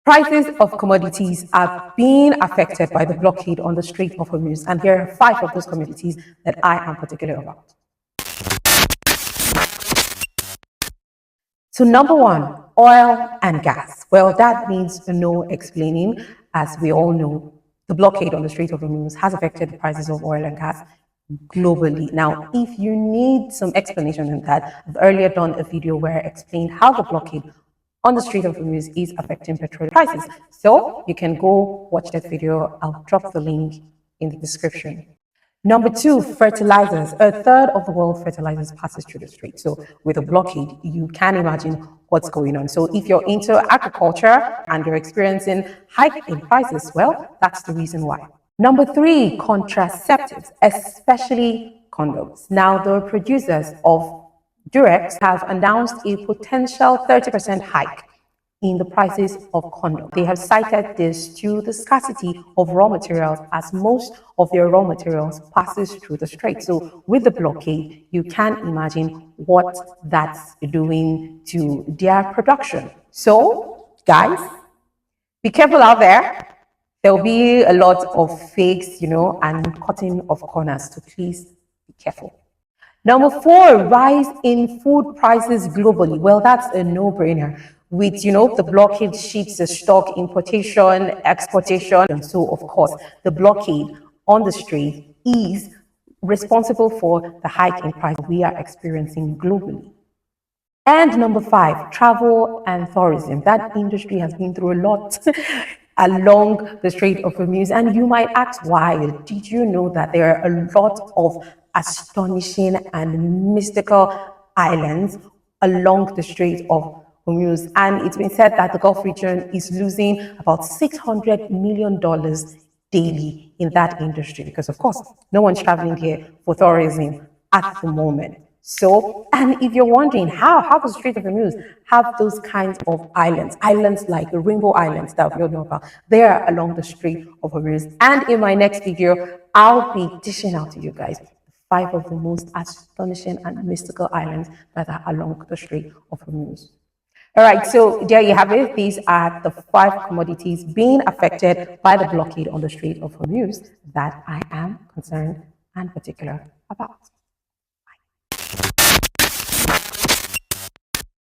Prices of commodities are being affected by the blockade on the Strait of Hormuz, and here are 5 of those commodities that I am particular about. So number 1, oil and gas. Well, that needs no explaining. As we all know, the blockade on the Strait of Hormuz has affected the prices of oil and gas globally. Now, if you need some explanation on that, I've earlier done a video where I explained how the blockade on the Strait of Hormuz is affecting petrol prices. So you can go watch that video. I'll drop the link in the description. Number 2, fertilizers. A third of the world fertilizers passes through the strait. So with a blockade, you can imagine what's going on. So if you're into agriculture and you're experiencing hike in prices, well, that's the reason why. Number 3, contraceptives, especially condoms. Now, the producers of Durex have announced a potential 30% hike in the prices of condoms. They have cited this to the scarcity of raw materials, as most of their raw materials passes through the strait. So with the blockade, you can imagine what that's doing to their production. So guys, be careful out there. There'll be a lot of fakes, and cutting of corners. So please be careful. Number 4, rise in food prices globally. Well, that's a no-brainer. With, the blockade ships the stock importation, exportation, and so, of course, the blockade on the strait is responsible for the hike in price we are experiencing globally. And number 5, travel and tourism. That industry has been through a lot along the Strait of Hormuz. And you might ask why. Did you know that there are a lot of astonishing and mystical islands along the Strait of Hormuz? And it's been said that the Gulf region is losing about $600 million daily in that industry because, of course, no one's traveling here for tourism at the moment. So, and if you're wondering how does the Strait of Hormuz have those kinds of islands like the Rainbow Islands that we all know about, they are along the Strait of Hormuz. And in my next video, I'll be dishing out to you guys 5 of the most astonishing and mystical islands that are along the Strait of Hormuz. All right, so there you have it. These are the 5 commodities being affected by the blockade on the Strait of Hormuz that I am concerned and particular about.